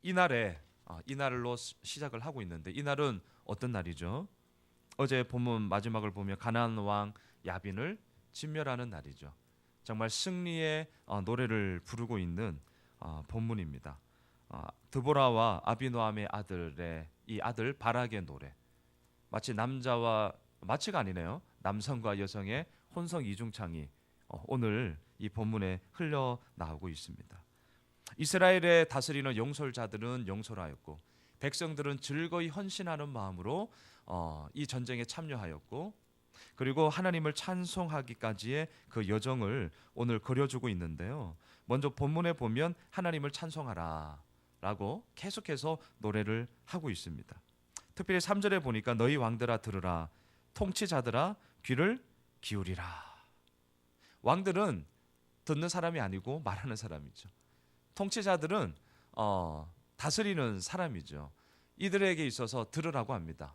이날로 시작을 하고 있는데, 이날은 어떤 날이죠? 어제 본문 마지막을 보면 가나안 왕 야빈을 진멸하는 날이죠. 정말 승리의 노래를 부르고 있는 본문입니다. 드보라와 아비노함의 아들의 이 아들 바락의 노래, 마치가 아니네요. 남성과 여성의 혼성 이중창이 오늘 이 본문에 흘러나오고 있습니다. 이스라엘의 다스리는 용솔자들은 용솔하였고, 백성들은 즐거이 헌신하는 마음으로 이 전쟁에 참여하였고, 그리고 하나님을 찬송하기까지의 그 여정을 오늘 그려주고 있는데요. 먼저 본문에 보면 하나님을 찬송하라 라고 계속해서 노래를 하고 있습니다. 특별히 3절에 보니까 너희 왕들아 들으라, 통치자들아 귀를 기울이라. 왕들은 듣는 사람이 아니고 말하는 사람이죠. 통치자들은 다스리는 사람이죠. 이들에게 있어서 들으라고 합니다.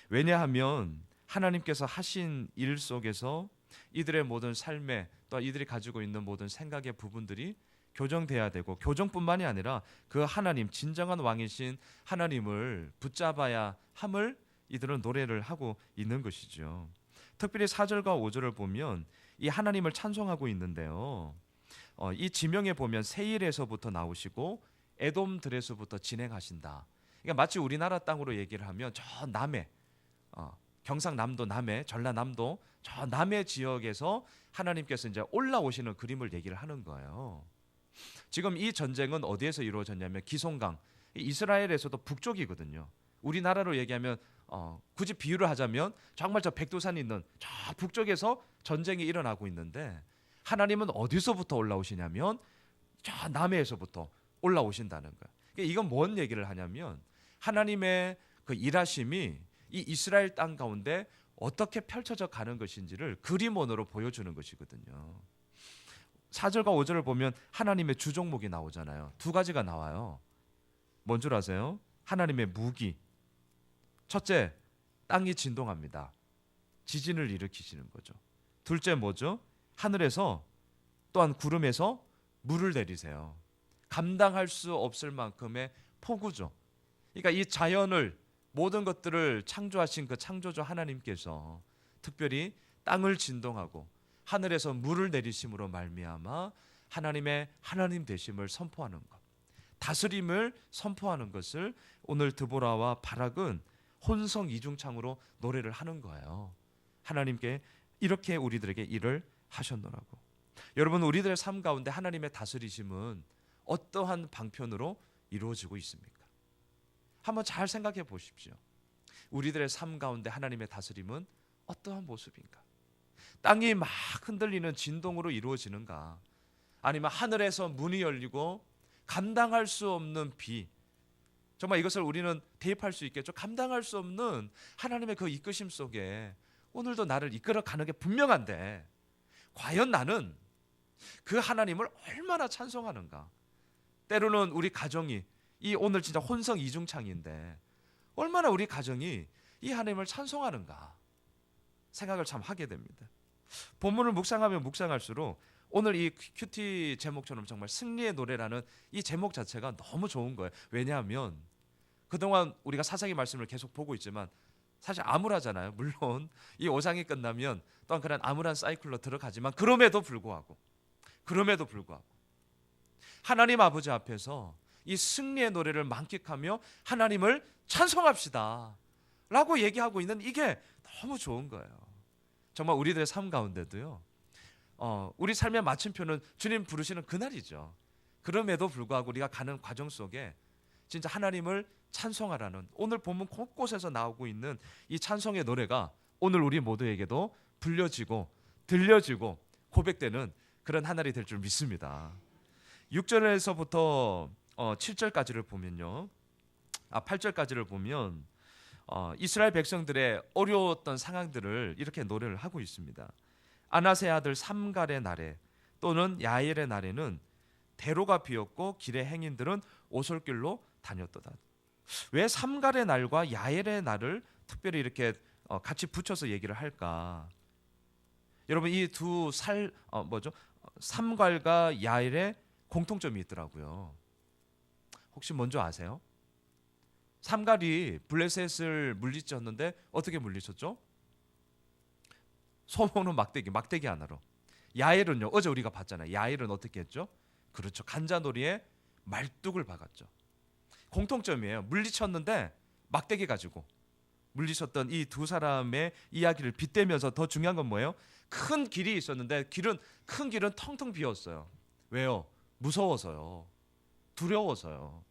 왜냐하면 하나님께서 하신 일 속에서 이들의 모든 삶에, 또 이들이 가지고 있는 모든 생각의 부분들이 교정돼야 되고, 교정뿐만이 아니라 그 하나님, 진정한 왕이신 하나님을 붙잡아야 함을 이들은 노래를 하고 있는 것이죠. 특별히 4절과 5절을 보면 이 하나님을 찬송하고 있는데요. 이 지명에 보면 세일에서부터 나오시고 에돔들에서부터 진행하신다. 그러니까 마치 우리나라 땅으로 얘기를 하면 저 남해, 경상남도 남해, 전라남도 저 남해 지역에서 하나님께서 이제 올라오시는 그림을 얘기를 하는 거예요. 지금 이 전쟁은 어디에서 이루어졌냐면 기송강, 이스라엘에서도 북쪽이거든요. 우리나라로 얘기하면 굳이 비유를 하자면 정말 저 백두산이 있는 저 북쪽에서 전쟁이 일어나고 있는데, 하나님은 어디서부터 올라오시냐면 저 남해에서부터 올라오신다는 거예요. 그러니까 이건 뭔 얘기를 하냐면 하나님의 그 일하심이 이 이스라엘 땅 가운데 어떻게 펼쳐져 가는 것인지를 그림원으로 보여주는 것이거든요. 4절과 5절을 보면 하나님의 주종목이 나오잖아요. 두 가지가 나와요. 뭔 줄 아세요? 하나님의 무기. 첫째, 땅이 진동합니다. 지진을 일으키시는 거죠. 둘째 뭐죠? 하늘에서, 또한 구름에서 물을 내리세요. 감당할 수 없을 만큼의 폭우죠. 그러니까 이 자연을, 모든 것들을 창조하신 그 창조주 하나님께서 특별히 땅을 진동하고 하늘에서 물을 내리심으로 말미암아 하나님의 하나님 되심을 선포하는 것, 다스림을 선포하는 것을 오늘 드보라와 바락은 혼성 이중창으로 노래를 하는 거예요. 하나님께 이렇게 우리들에게 일을 하셨노라고. 여러분, 우리들의 삶 가운데 하나님의 다스리심은 어떠한 방편으로 이루어지고 있습니까? 한번 잘 생각해 보십시오. 우리들의 삶 가운데 하나님의 다스림은 어떠한 모습인가? 땅이 막 흔들리는 진동으로 이루어지는가? 아니면 하늘에서 문이 열리고 감당할 수 없는 비, 정말 이것을 우리는 대입할 수 있겠죠. 감당할 수 없는 하나님의 그 이끄심 속에 오늘도 나를 이끌어가는 게 분명한데, 과연 나는 그 하나님을 얼마나 찬송하는가? 때로는 우리 가정이, 이 오늘 진짜 혼성 이중창인데 얼마나 우리 가정이 이 하나님을 찬송하는가 생각을 참 하게 됩니다. 본문을 묵상하면 묵상할수록 오늘 이 큐티 제목처럼 정말 승리의 노래라는 이 제목 자체가 너무 좋은 거예요. 왜냐하면 그동안 우리가 사사기 말씀을 계속 보고 있지만 사실 암울하잖아요. 물론 이 오상이 끝나면 또한 그런 암울한 사이클로 들어가지만 그럼에도 불구하고 하나님 아버지 앞에서 이 승리의 노래를 만끽하며 하나님을 찬송합시다 라고 얘기하고 있는 이게 너무 좋은 거예요. 정말 우리들의 삶 가운데도요, 우리 삶의 마침표는 주님 부르시는 그날이죠. 그럼에도 불구하고 우리가 가는 과정 속에 진짜 하나님을 찬송하라는, 오늘 본문 곳곳에서 나오고 있는 이 찬송의 노래가 오늘 우리 모두에게도 불려지고 들려지고 고백되는 그런 한 날이 될 줄 믿습니다. 6절에서부터 7절까지를 보면요, 8절까지를 보면 이스라엘 백성들의 어려웠던 상황들을 이렇게 노래를 하고 있습니다. 아나세 아들 삼갈의 날에 또는 야엘의 날에는 대로가 비었고 길의 행인들은 오솔길로 다녔도다. 왜 삼갈의 날과 야엘의 날을 특별히 이렇게 같이 붙여서 얘기를 할까? 여러분, 이 두 삼갈과 야엘의 공통점이 있더라고요. 혹시 뭔지 아세요? 삼갈이 블레셋을 물리쳤는데 어떻게 물리쳤죠? 소모는 막대기 하나로. 야엘은요, 어제 우리가 봤잖아요. 야엘은 어떻게 했죠? 그렇죠. 간자놀이에 말뚝을 박았죠. 공통점이에요. 물리쳤는데 막대기 가지고 물리쳤던 이 두 사람의 이야기를 빗대면서 더 중요한 건 뭐예요? 큰 길이 있었는데 큰 길은 텅텅 비었어요. 왜요? 무서워서요. 두려워서요.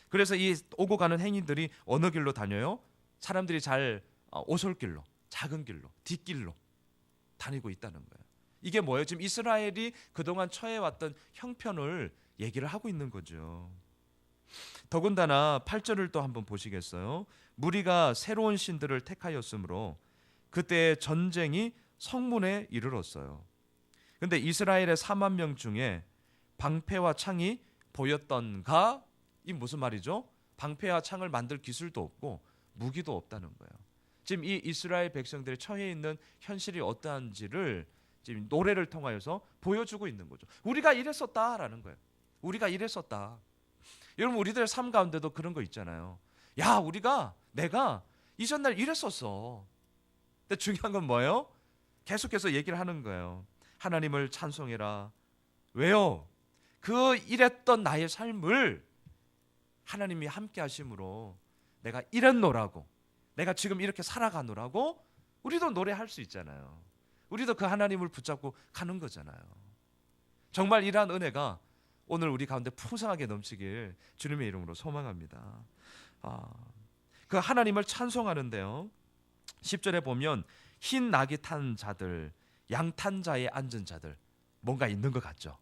그래서 이 오고 가는 행인들이 어느 길로 다녀요? 사람들이 잘 오솔길로, 작은 길로, 뒷길로 다니고 있다는 거예요. 이게 뭐예요? 지금 이스라엘이 그동안 처해왔던 형편을 얘기를 하고 있는 거죠. 더군다나 8절을 또 한번 보시겠어요? 무리가 새로운 신들을 택하였으므로 그때 전쟁이 성문에 이르렀어요. 근데 이스라엘의 4만 명 중에 방패와 창이 보였던가? 이 무슨 말이죠? 방패와 창을 만들 기술도 없고 무기도 없다는 거예요. 지금 이 이스라엘 백성들이 처해 있는 현실이 어떠한지를 지금 노래를 통하여서 보여주고 있는 거죠. 우리가 이랬었다라는 거예요. 우리가 이랬었다. 여러분 우리들 삶 가운데도 그런 거 있잖아요. 야, 내가 이전날 이랬었어. 근데 중요한 건 뭐예요? 계속해서 얘기를 하는 거예요. 하나님을 찬송해라. 왜요? 그 이랬던 나의 삶을 하나님이 함께 하심으로 내가 이랬노라고, 내가 지금 이렇게 살아가노라고 우리도 노래할 수 있잖아요. 우리도 그 하나님을 붙잡고 가는 거잖아요. 정말 이러한 은혜가 오늘 우리 가운데 풍성하게 넘치길 주님의 이름으로 소망합니다. 그 하나님을 찬송하는데요, 10절에 보면 흰 낙이 탄 자들, 양탄 자에 앉은 자들, 뭔가 있는 것 같죠.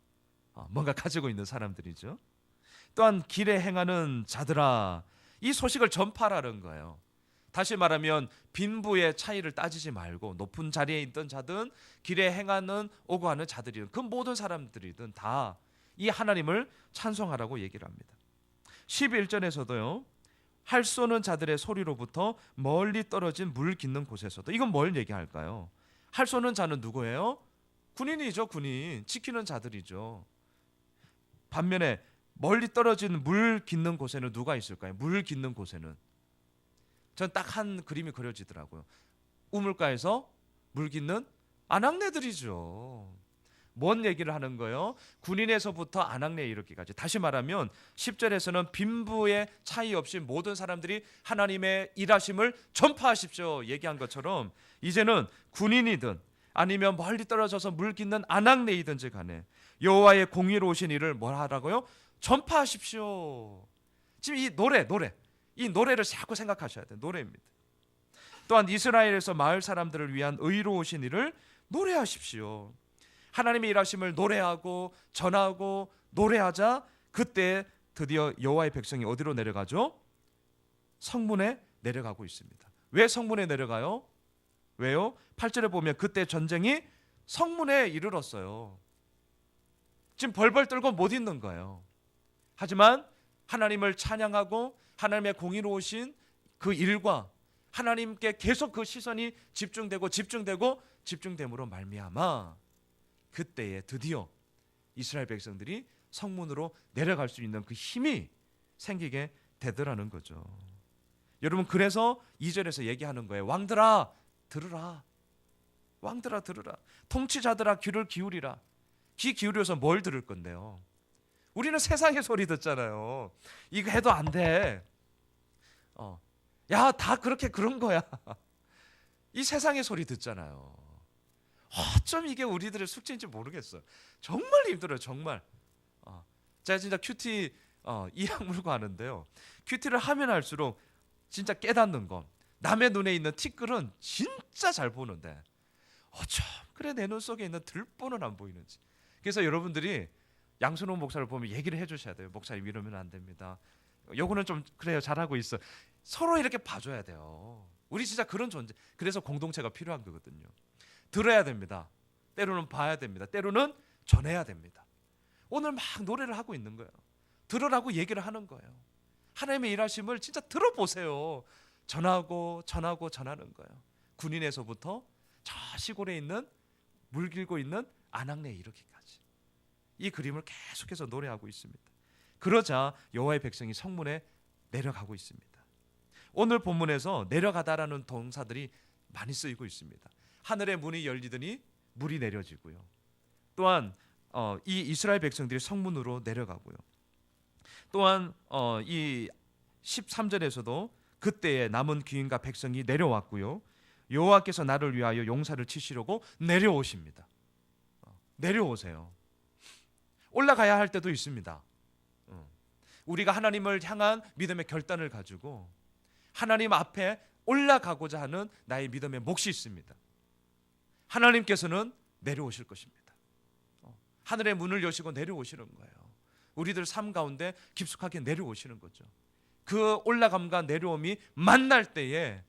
뭔가 가지고 있는 사람들이죠. 또한 길에 행하는 자들아, 이 소식을 전파하라는 거예요. 다시 말하면 빈부의 차이를 따지지 말고 높은 자리에 있던 자든 길에 행하는 오고 하는 자들이든 그 모든 사람들이든 다 이 하나님을 찬송하라고 얘기를 합니다. 11절에서도요, 활 쏘는 자들의 소리로부터 멀리 떨어진 물 깃는 곳에서도, 이건 뭘 얘기할까요? 활 쏘는 자는 누구예요? 군인이죠. 군인, 지키는 자들이죠. 반면에 멀리 떨어진 물 깃는 곳에는 누가 있을까요? 물 깃는 곳에는 전 딱 한 그림이 그려지더라고요. 우물가에서 물 깃는 아낙네들이죠. 뭔 얘기를 하는 거예요? 군인에서부터 아낙네에 이르기까지. 다시 말하면 10절에서는 빈부의 차이 없이 모든 사람들이 하나님의 일하심을 전파하십시오 얘기한 것처럼, 이제는 군인이든 아니면 멀리 떨어져서 물 깃는 아낙네이든지 간에 여호와의 공의로우신 일을 뭘 하라고요? 전파하십시오. 지금 이 이 노래를 자꾸 생각하셔야 돼요. 노래입니다. 또한 이스라엘에서 마을 사람들을 위한 의로우신 일을 노래하십시오. 하나님의 일하심을 노래하고 전하고 노래하자, 그때 드디어 여호와의 백성이 어디로 내려가죠? 성문에 내려가고 있습니다. 왜 성문에 내려가요? 왜요? 8절에 보면 그때 전쟁이 성문에 이르렀어요. 지금 벌벌 떨고 못 있는 거예요. 하지만 하나님을 찬양하고 하나님의 공의로우신 그 일과 하나님께 계속 그 시선이 집중됨으로 말미암아 그때에 드디어 이스라엘 백성들이 성문으로 내려갈 수 있는 그 힘이 생기게 되더라는 거죠. 여러분, 그래서 2절에서 얘기하는 거예요. 왕들아 들으라. 왕들아 들으라. 통치자들아 귀를 기울이라. 귀 기울여서 뭘 들을 건데요? 우리는 세상의 소리 듣잖아요. 이거 해도 안 돼. 야, 다 그런 거야. 이 세상의 소리 듣잖아요. 어쩜 이게 우리들의 숙제인지 모르겠어요. 정말 힘들어요. 정말. 제가 진짜 큐티 이악 물고 하는데요. 큐티를 하면 할수록 진짜 깨닫는 건, 남의 눈에 있는 티끌은 진짜 잘 보는데 어쩜 그래 내 눈 속에 있는 들보는 안 보이는지. 그래서 여러분들이 양순호 목사를 보면 얘기를 해주셔야 돼요. 목사님 이러면 안 됩니다. 요거는 좀 그래요, 잘하고 있어. 서로 이렇게 봐줘야 돼요. 우리 진짜 그런 존재. 그래서 공동체가 필요한 거거든요. 들어야 됩니다. 때로는 봐야 됩니다. 때로는 전해야 됩니다. 오늘 막 노래를 하고 있는 거예요. 들으라고 얘기를 하는 거예요. 하나님의 일하심을 진짜 들어보세요. 전하는 거예요. 군인에서부터 저 시골에 있는 물 길고 있는 아낙네에 이르기까지 이 그림을 계속해서 노래하고 있습니다. 그러자 여호와의 백성이 성문에 내려가고 있습니다. 오늘 본문에서 내려가다라는 동사들이 많이 쓰이고 있습니다. 하늘의 문이 열리더니 물이 내려지고요. 또한 이 이스라엘 백성들이 성문으로 내려가고요. 또한 이 13절에서도 그때에 남은 귀인과 백성이 내려왔고요. 여호와께서 나를 위하여 용사를 치시려고 내려오십니다. 내려오세요. 올라가야 할 때도 있습니다. 우리가 하나님을 향한 믿음의 결단을 가지고 하나님 앞에 올라가고자 하는 나의 믿음의 몫이 있습니다. 하나님께서는 내려오실 것입니다. 하늘의 문을 여시고 내려오시는 거예요. 우리들 삶 가운데 깊숙하게 내려오시는 거죠. 그 올라감과 내려옴이 만날 때에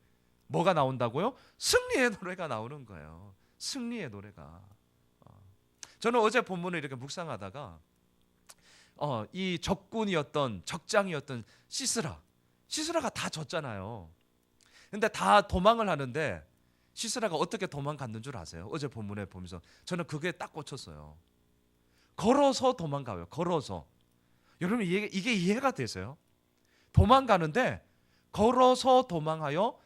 뭐가 나온다고요? 승리의 노래가 나오는 거예요. 승리의 노래가. 저는 어제 본문을 이렇게 묵상하다가 이 적군이었던 적장이었던 시스라가 다 졌잖아요. 근데 다 도망을 하는데 시스라가 어떻게 도망갔는 줄 아세요? 어제 본문에 보면서 저는 그게 딱 꽂혔어요. 걸어서 도망가요. 걸어서. 여러분 이게 이해가 되세요? 도망가는데 걸어서 도망하여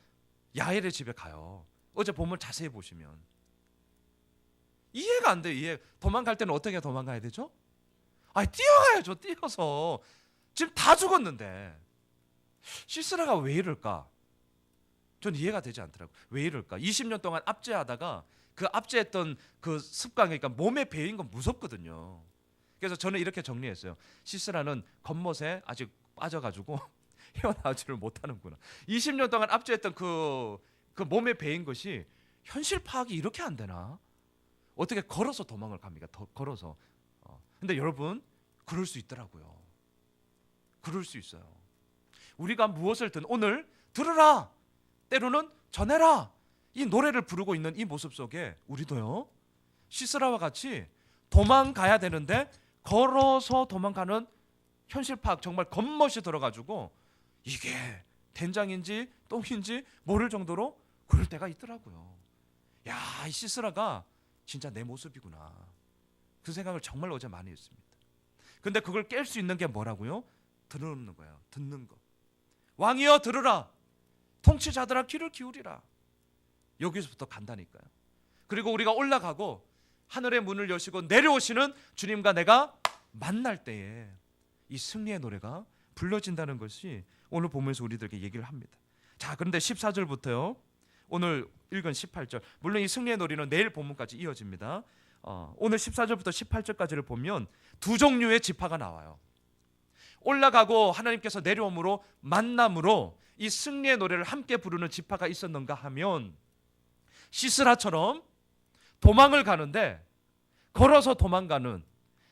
야엘의 집에 가요. 어제 본문 자세히 보시면 이해가 안 돼요. 도망갈 때는 어떻게 도망가야 되죠? 뛰어가야죠. 뛰어서. 지금 다 죽었는데 시스라가 왜 이럴까? 전 이해가 되지 않더라고요. 왜 이럴까? 20년 동안 압제하다가 그 압제했던 그 습관, 그러니까 몸에 배인 건 무섭거든요. 그래서 저는 이렇게 정리했어요. 시스라는 겉멋에 아직 빠져가지고 헤어나오지를 못하는구나. 20년 동안 압제했던 그 몸에 배인 것이 현실 파악이 이렇게 안 되나? 어떻게 걸어서 도망을 갑니까? 걸어서. 근데 여러분 그럴 수 있더라고요. 그럴 수 있어요. 우리가 무엇을 오늘 들으라, 때로는 전해라, 이 노래를 부르고 있는 이 모습 속에 우리도요 시스라와 같이 도망가야 되는데 걸어서 도망가는 현실 파악, 정말 겉멋이 들어가지고 이게 된장인지 똥인지 모를 정도로 그럴 때가 있더라고요. 야, 이 시스라가 진짜 내 모습이구나. 그 생각을 정말 어제 많이 했습니다. 근데 그걸 깰 수 있는 게 뭐라고요? 듣는 거예요. 듣는 거. 왕이여 들으라. 통치자들아 귀를 기울이라. 여기서부터 간다니까요. 그리고 우리가 올라가고 하늘의 문을 여시고 내려오시는 주님과 내가 만날 때에 이 승리의 노래가 불러진다는 것이 오늘 보면서 우리들에게 얘기를 합니다. 자, 그런데 14절부터요. 오늘 읽은 18절. 물론 이 승리의 노래는 내일 본문까지 이어집니다. 오늘 14절부터 18절까지를 보면 두 종류의 지파가 나와요. 올라가고 하나님께서 내려옴으로 만남으로 이 승리의 노래를 함께 부르는 지파가 있었는가 하면 시스라처럼 도망을 가는데 걸어서 도망가는,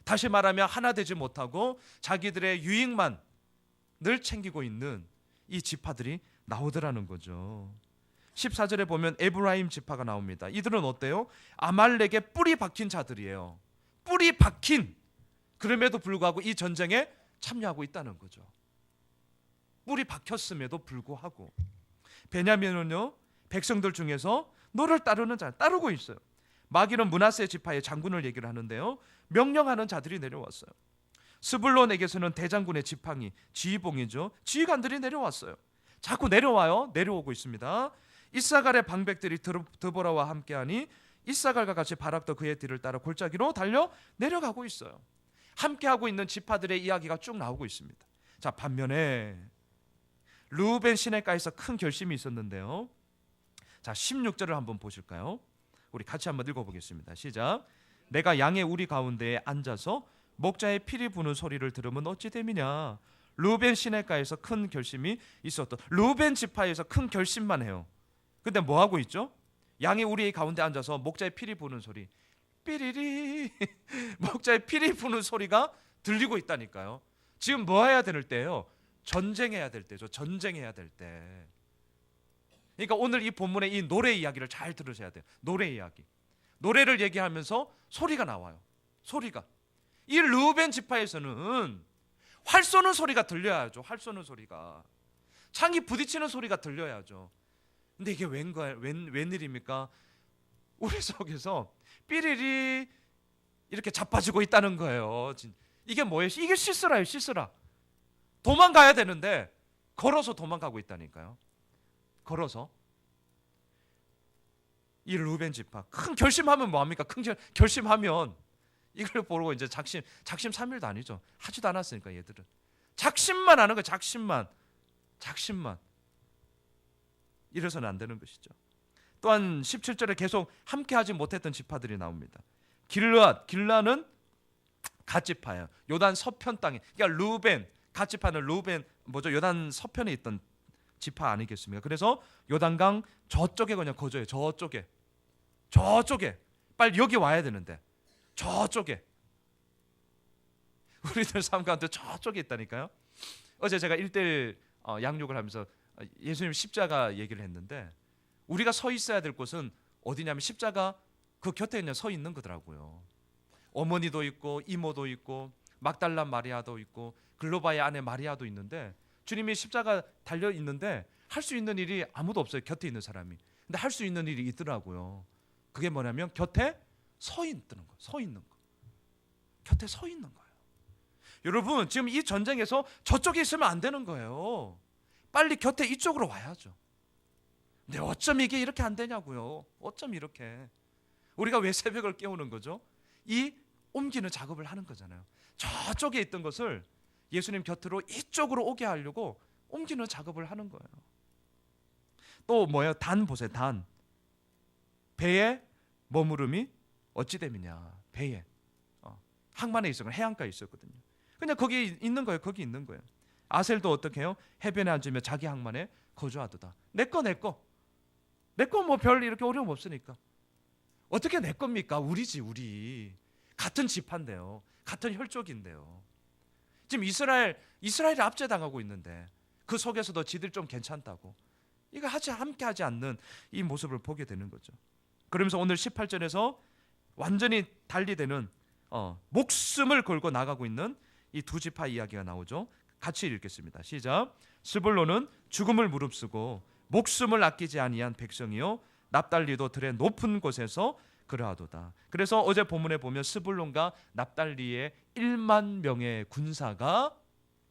다시 말하면 하나 되지 못하고 자기들의 유익만 늘 챙기고 있는 이 지파들이 나오더라는 거죠. 14절에 보면 에브라임 지파가 나옵니다. 이들은 어때요? 아말렉의 뿌리 박힌 자들이에요. 뿌리 박힌, 그럼에도 불구하고 이 전쟁에 참여하고 있다는 거죠. 뿌리 박혔음에도 불구하고. 베냐민은요 백성들 중에서 너를 따르는 자, 따르고 있어요. 마귀는 므낫세 지파의 장군을 얘기를 하는데요, 명령하는 자들이 내려왔어요. 스불론에게서는 대장군의 지팡이, 지휘봉이죠, 지휘관들이 내려왔어요. 자꾸 내려와요. 내려오고 있습니다. 이사갈의 방백들이 드보라와 함께하니 이사갈과 같이 바락도 그의 뒤를 따라 골짜기로 달려 내려가고 있어요. 함께하고 있는 지파들의 이야기가 쭉 나오고 있습니다. 자, 반면에 르우벤 시내가에서 큰 결심이 있었는데요. 자, 16절을 한번 보실까요? 우리 같이 한번 읽어보겠습니다. 시작. 내가 양의 우리 가운데에 앉아서 목자의 피리 부는 소리를 들으면 어찌 됨이냐. 르우벤 시내가에서 큰 결심이 있었던, 르우벤 지파에서 큰 결심만 해요. 근데 뭐 하고 있죠? 양의 우리 가운데 앉아서 목자의 피리 부는 소리, 삐리리 목자의 피리 부는 소리가 들리고 있다니까요. 지금 뭐 해야 될 때예요? 전쟁해야 될 때죠. 전쟁해야 될 때. 그러니까 오늘 이 본문의 이 노래 이야기를 잘 들으셔야 돼요. 노래 이야기. 노래를 얘기하면서 소리가 나와요. 소리가. 이 르우벤 지파에서는 활 쏘는 소리가 들려야죠. 활 쏘는 소리가. 창이 부딪히는 소리가 들려야죠. 근데 이게 웬일입니까? 우리 속에서 삐리리 이렇게 자빠지고 있다는 거예요. 이게 뭐예요? 이게 시스라예요. 시스라. 도망가야 되는데 걸어서 도망가고 있다니까요. 걸어서. 이 루벤 지파 큰 결심하면 뭐합니까? 큰 결심하면 이걸 보고 이제 작심 3일도 아니죠. 하지도 않았으니까 얘들은 작심만 하는 거예요. 작심만. 이래서는 안 되는 것이죠. 또한 17절에 계속 함께하지 못했던 지파들이 나옵니다. 길르앗은 갓지파예요. 요단 서편 땅에. 그러니까 루벤, 갓지파는 루벤 뭐죠? 요단 서편에 있던 지파 아니겠습니까? 그래서 요단강 저쪽에 그냥 거주해요. 저쪽에 빨리 여기 와야 되는데 저쪽에 우리들 삶 가운데 저쪽에 있다니까요. 어제 제가 1:1 양육을 하면서 예수님 십자가 얘기를 했는데 우리가 서 있어야 될 곳은 어디냐면 십자가 그 곁에 그냥 서 있는 거더라고요. 어머니도 있고 이모도 있고 막달라 마리아도 있고 글로바의 아내 마리아도 있는데 주님이 십자가 달려 있는데 할 수 있는 일이 아무도 없어요. 곁에 있는 사람이. 근데 할 수 있는 일이 있더라고요. 그게 뭐냐면 곁에 서 있는 거. 곁에 서 있는 거예요. 여러분 지금 이 전쟁에서 저쪽에 있으면 안 되는 거예요. 빨리 곁에 이쪽으로 와야죠. 근데 어쩜 이게 이렇게 안 되냐고요. 어쩜 이렇게. 우리가 왜 새벽을 깨우는 거죠? 이 옮기는 작업을 하는 거잖아요. 저쪽에 있던 것을 예수님 곁으로 이쪽으로 오게 하려고 옮기는 작업을 하는 거예요. 또 뭐예요? 단 보세요. 단. 배의 머무름이 어찌 됨이냐. 배에. 항만에 있었거든요. 해안가에 있었거든요. 그냥 거기 있는 거예요. 아셀도 어떻게 해요? 해변에 앉으며 자기 항만에 거주하도다. 내 거 뭐 별 이렇게 어려움 없으니까. 어떻게 내 겁니까? 우리지 우리. 같은 지파인데요. 같은 혈족인데요. 지금 이스라엘이 압제당하고 있는데 그 속에서도 지들 좀 괜찮다고. 이거 함께 하지 않는 이 모습을 보게 되는 거죠. 그러면서 오늘 18절에서 완전히 달리되는 목숨을 걸고 나가고 있는 이 두 지파 이야기가 나오죠. 같이 읽겠습니다. 시작. 스불론은 죽음을 무릅쓰고 목숨을 아끼지 아니한 백성이요 납달리도 들의 높은 곳에서 그러하도다. 그래서 어제 본문에 보면 스불론과 납달리의 1만 명의 군사가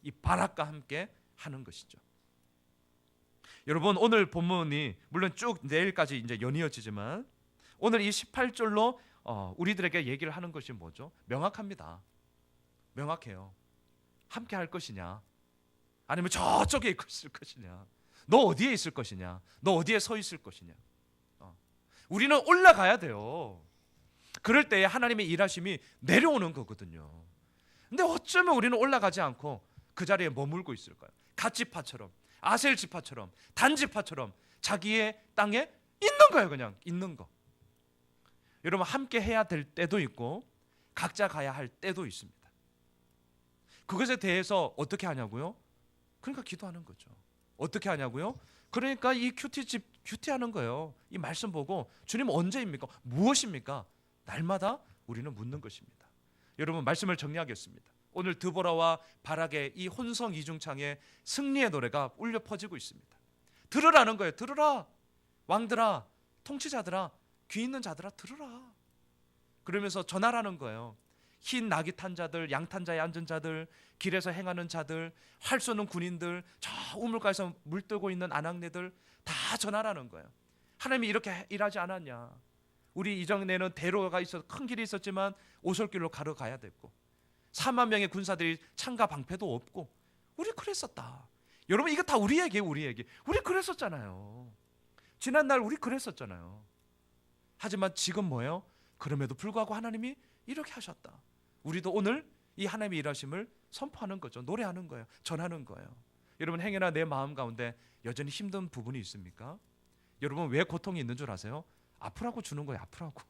이 바락과 함께 하는 것이죠. 여러분 오늘 본문이 물론 쭉 내일까지 이제 연이어지지만 오늘 이 18절로 우리들에게 얘기를 하는 것이 뭐죠? 명확합니다. 명확해요. 함께 할 것이냐? 아니면 저쪽에 있을 것이냐? 너 어디에 있을 것이냐? 너 어디에 서 있을 것이냐? 우리는 올라가야 돼요. 그럴 때 하나님의 일하심이 내려오는 거거든요. 근데 어쩌면 우리는 올라가지 않고 그 자리에 머물고 있을까요? 갓지파처럼, 아셀 지파처럼, 단지파처럼 자기의 땅에 있는 거예요. 그냥 있는 거. 여러분 함께 해야 될 때도 있고 각자 가야 할 때도 있습니다. 그것에 대해서 어떻게 하냐고요? 그러니까 기도하는 거죠. 어떻게 하냐고요? 그러니까 이 큐티하는 거예요. 이 말씀 보고 주님 언제입니까? 무엇입니까? 날마다 우리는 묻는 것입니다. 여러분 말씀을 정리하겠습니다. 오늘 드보라와 바락의 이 혼성 이중창의 승리의 노래가 울려 퍼지고 있습니다. 들으라는 거예요. 들으라. 왕들아, 통치자들아, 귀 있는 자들아 들으라. 그러면서 전하라는 거예요. 흰 나귀 탄 자들, 양 탄 자에 앉은 자들, 길에서 행하는 자들, 활 쏘는 군인들, 저 우물가에서 물 뜨고 있는 아낙네들 다 전하라는 거예요. 하나님이 이렇게 일하지 않았냐. 우리 이전에는 대로가 있어서 큰 길이 있었지만 오솔길로 가야 됐고 4만 명의 군사들이 창과 방패도 없고 우리 그랬었다. 여러분 이거 다 우리 얘기예요. 우리 그랬었잖아요. 지난날 우리 그랬었잖아요. 하지만 지금 뭐예요? 그럼에도 불구하고 하나님이 이렇게 하셨다. 우리도 오늘 이 하나님의 일하심을 선포하는 거죠. 노래하는 거예요. 전하는 거예요. 여러분 행여나 내 마음 가운데 여전히 힘든 부분이 있습니까? 여러분 왜 고통이 있는 줄 아세요? 아프라고 주는 거예요. 아프라고.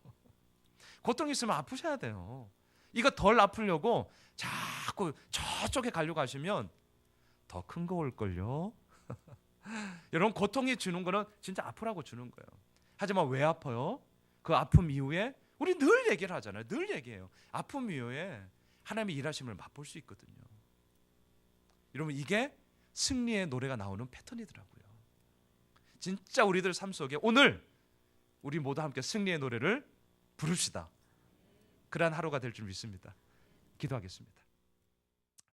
고통이 있으면 아프셔야 돼요. 이거 덜 아프려고 자꾸 저쪽에 가려고 하시면 더 큰 거 올걸요. 여러분 고통이 주는 거는 진짜 아프라고 주는 거예요. 하지만 왜 아파요? 그 아픔 이후에 우리 늘 얘기를 하잖아요. 늘 얘기해요. 아픔 이후에 하나님의 일하심을 맛볼 수 있거든요. 여러분 이게 승리의 노래가 나오는 패턴이더라고요. 진짜 우리들 삶 속에 오늘 우리 모두 함께 승리의 노래를 부릅시다. 그러한 하루가 될 줄 믿습니다. 기도하겠습니다.